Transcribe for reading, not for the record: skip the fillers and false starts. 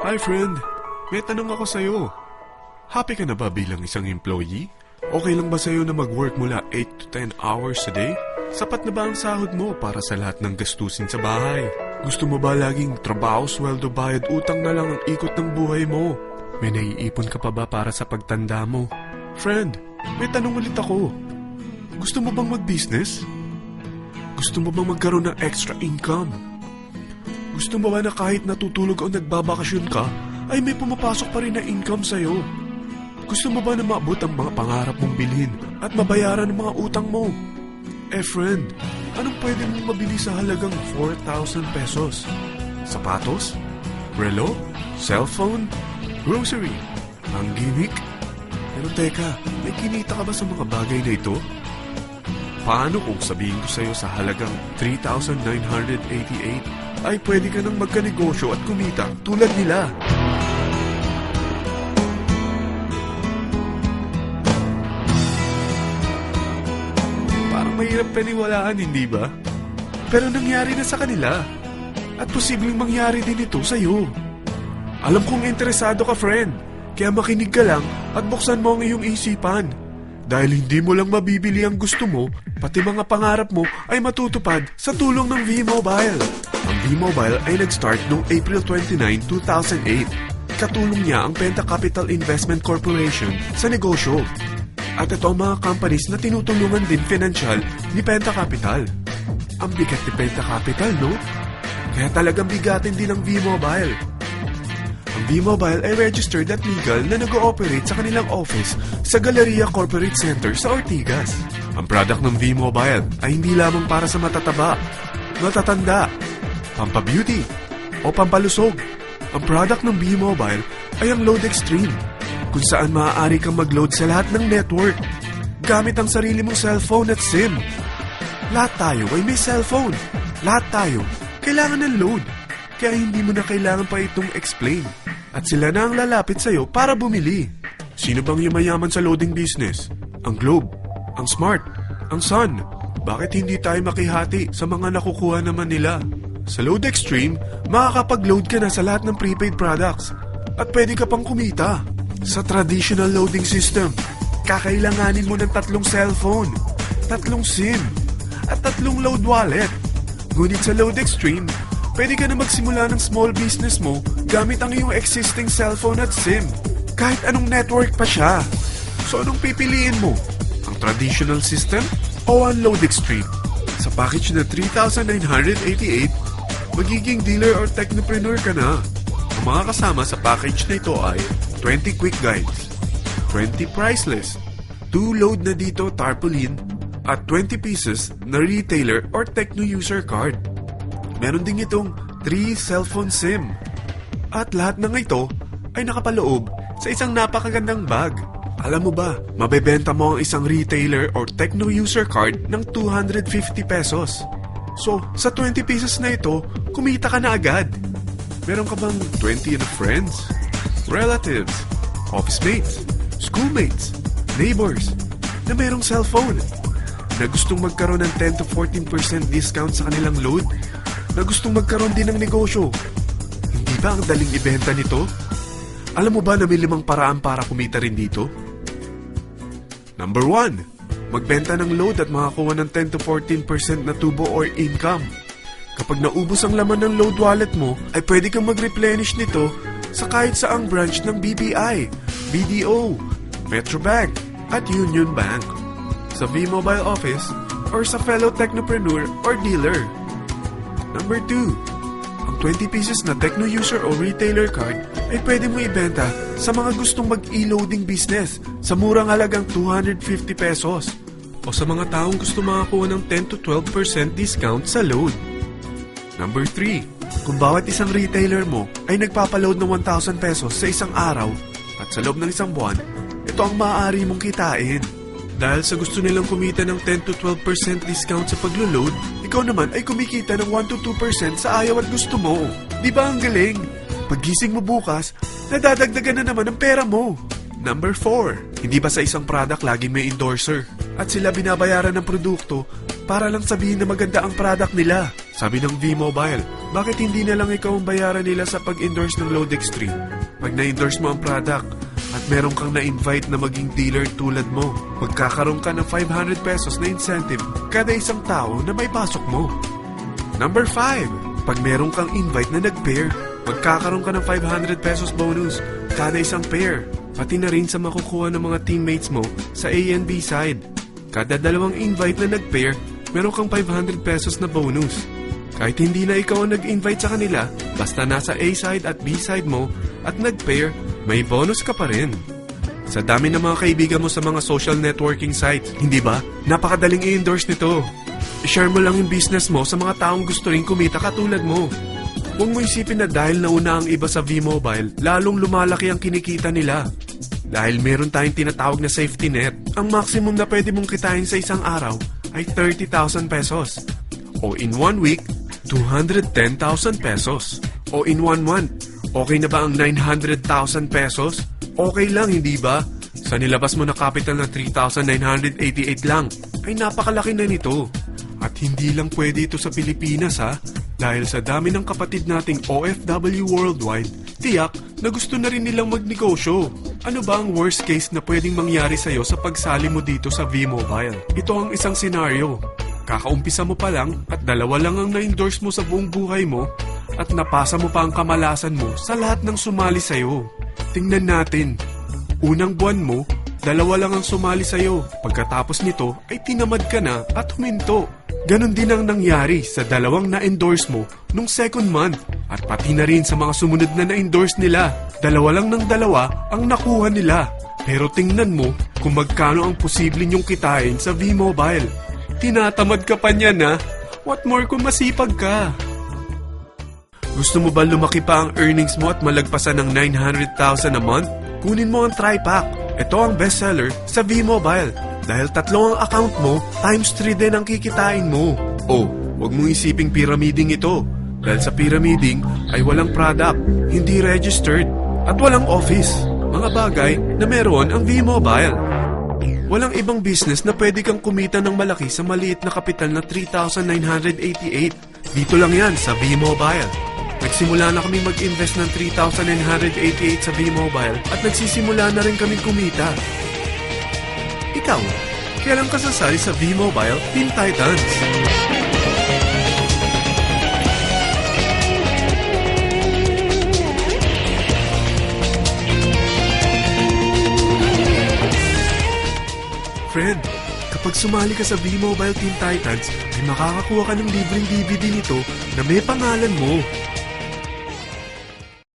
Hi friend, may tanong ako sa'yo. Happy ka na ba bilang isang employee? Okay lang ba sa'yo na mag-work mula 8 to 10 hours a day? Sapat na ba ang sahod mo para sa lahat ng gastusin sa bahay? Gusto mo ba laging trabaho, sweldo, bayad, utang na lang ang ikot ng buhay mo? May naiipon ka pa ba para sa pagtanda mo? Friend, may tanong ulit ako. Gusto mo bang mag-business? Gusto mo bang magkaroon ng extra income? Gusto mo ba na kahit natutulog o nagbabakasyon ka, ay may pumapasok pa rin na income sa'yo? Gusto mo ba na maabot ang mga pangarap mong bilhin at mabayaran ang mga utang mo? Friend, anong pwede mong mabili sa halagang 4,000 pesos? Sapatos? Relo? Cellphone? Grocery? Ang gimmick? Pero teka, may kinita ka ba sa mga bagay na ito? Paano kung sabihin ko sa'yo sa halagang 3,988 ay pwede ka nang magkanegosyo at kumita tulad nila? Parang mahirap paniwalaan, hindi ba? Pero nangyari na sa kanila. At posibleng mangyari din ito sa'yo. Alam kong interesado ka, friend. Kaya makinig ka lang at buksan mo ang iyong isipan. Dahil hindi mo lang mabibili ang gusto mo, pati mga pangarap mo ay matutupad sa tulong ng V-Mobile. Ang V-Mobile ay nag-start noong April 29, 2008. Katulong niya ang Penta Capital Investment Corporation sa negosyo. At ito ang mga companies na tinutulungan din financial ni Penta Capital. Ang bigat ni Penta Capital, no? Kaya talagang bigatin din ang V-Mobile. Ang V-Mobile ay registered at legal na nag-ooperate sa kanilang office sa Galleria Corporate Center sa Ortigas. Ang product ng V-Mobile ay hindi lamang para sa matataba, matatanda, pampabeauty, o pampalusog. Ang product ng V-Mobile ay ang Load Extreme, kung saan maaari kang mag-load sa lahat ng network gamit ang sarili mong cellphone at SIM. Lahat tayo ay may cellphone. Lahat tayo kailangan ng load. Kaya hindi mo na kailangan pa itong explain. At sila na ang lalapit sa'yo para bumili. Sino bang yumayaman sa loading business? Ang Globe, ang Smart, ang Sun. Bakit hindi tayo makihati sa mga nakukuha naman nila? Sa Load Extreme, makakapag-load ka na sa lahat ng prepaid products. At pwede ka pang kumita. Sa traditional loading system, kakailanganin mo ng 3 cellphone, 3 SIM, at 3 load wallet. Ngunit sa Load Extreme, pwede ka na magsimula ng small business mo gamit ang iyong existing cellphone at SIM. Kahit anong network pa siya. So anong pipiliin mo? Ang traditional system o ang Load Extreme? Sa package na 3,988, magiging dealer or technopreneur ka na. Ang mga kasama sa package na ito ay 20 quick guides, 20 price list, 2 load na dito tarpaulin, at 20 pieces na retailer or techno user card. Meron din itong 3 cellphone SIM. At lahat ng ito ay nakapaloob sa isang napakagandang bag. Alam mo ba, mabebenta mo ang isang retailer or techno user card ng 250 pesos. So, sa 20 pieces na ito, kumita ka na agad. Meron ka bang 20 na friends, relatives, office mates, schoolmates, neighbors na merong cellphone na gustong magkaroon ng 10 to 14% discount sa kanilang load? Na gustong magkaroon din ng negosyo? Hindi ba ang daling ibenta nito? Alam mo ba na may 5 paraan para kumita rin dito? Number 1, magbenta ng load at makakuha ng 10 to 14% na tubo or income. Kapag naubos ang laman ng load wallet mo, ay pwede kang mag-replenish nito sa kahit saang branch ng BPI, BDO, Metrobank, at Union Bank, sa V-Mobile office, or sa fellow technopreneur or dealer. Number 2, ang 20 pieces na techno user o retailer card ay pwede mo ibenta sa mga gustong mag-e-loading business sa murang halagang 250 pesos o sa mga taong gusto makakuha ng 10 to 12% discount sa load. Number 3, kung bawat isang retailer mo ay nagpapaload ng 1,000 pesos sa isang araw at sa loob ng isang buwan, ito ang maaari mong kitain. Dahil sa gusto nilang kumita ng 10 to 12% discount sa paglo-load, ikaw naman ay kumikita ng 1 to 2% sa ayaw at gusto mo. Di ba ang galing? Paggising mo bukas, nadadagdagan na naman ang pera mo. Number 4, hindi ba sa isang product laging may endorser? At sila binabayaran ng produkto para lang sabihin na maganda ang product nila. Sabi ng V-Mobile, Bakit hindi na lang ikaw ang bayaran nila sa pag-endorse ng Load Extreme? Pag na-endorse mo ang product at meron kang na-invite na maging dealer tulad mo, magkakaroon ka ng 500 pesos na incentive kada isang tao na may pasok mo. Number 5. Pag meron kang invite na nag-pair, magkakaroon ka ng 500 pesos bonus kada isang pair, pati na rin sa makukuha ng mga teammates mo sa A and B side. Kada dalawang invite na nag-pair, meron kang 500 pesos na bonus. Kahit hindi na ikaw ang nag-invite sa kanila, basta nasa A side at B side mo at nag-pair, may bonus ka pa rin. Sa dami ng mga kaibigan mo sa mga social networking sites, hindi ba? Napakadaling i-endorse nito. I-share mo lang yung business mo sa mga taong gusto rin kumita katulad mo. Huwag mo isipin na dahil nauna ang iba sa V-Mobile, lalong lumalaki ang kinikita nila. Dahil meron tayong tinatawag na safety net, ang maximum na pwede mong kitain sa isang araw ay 30,000 pesos. O in 1 week, 210,000 pesos. O in 1 month, okay na ba ang 900,000 pesos? Okay lang, hindi ba? Sa nilabas mo na capital na 3,988 lang, ay napakalaki na nito. At hindi lang pwede ito sa Pilipinas ha, dahil sa dami ng kapatid nating OFW worldwide, tiyak na gusto na rin nilang magnegosyo. Ano ba ang worst case na pwedeng mangyari sa'yo sa pagsali mo dito sa V-Mobile? Ito ang isang senaryo. Kakaumpisa mo pa lang at 2 lang ang na-endorse mo sa buong buhay mo at napasa mo pa ang kamalasan mo sa lahat ng sumali sa'yo. Tingnan natin. Unang buwan mo, 2 lang ang sumali sa'yo. Pagkatapos nito ay tinamad ka na at huminto. Ganon din ang nangyari sa 2 na-endorse mo nung second month at pati na rin sa mga sumunod na na-endorse nila. 2 lang ng 2 ang nakuha nila. Pero tingnan mo kung magkano ang posible niyong kitain sa V-Mobile. Tinatamad ka pa niyan ha? What more kung masipag ka? Gusto mo ba lumaki pa ang earnings mo at malagpasan ng 900,000 a month? Kunin mo ang TriPack. Ito ang bestseller sa V-Mobile. Dahil 3 ang account mo, times 3 din ang kikitain mo. Oh, huwag mong isiping pyramiding ito. Dahil sa pyramiding ay walang product, hindi registered, at walang office. Mga bagay na meron ang V-Mobile. Walang ibang business na pwede kang kumita ng malaki sa maliit na kapital na 3,988. Dito lang yan sa V-Mobile. Nagsimula na kami mag-invest ng 3,988 sa V-Mobile at nagsisimula na rin kami kumita. Ikaw, kailan ka sasali sa V-Mobile Teen Titans? Friend, kapag sumali ka sa V-Mobile Teen Titans, ay makakakuha ka ng libreng DVD nito na may pangalan mo.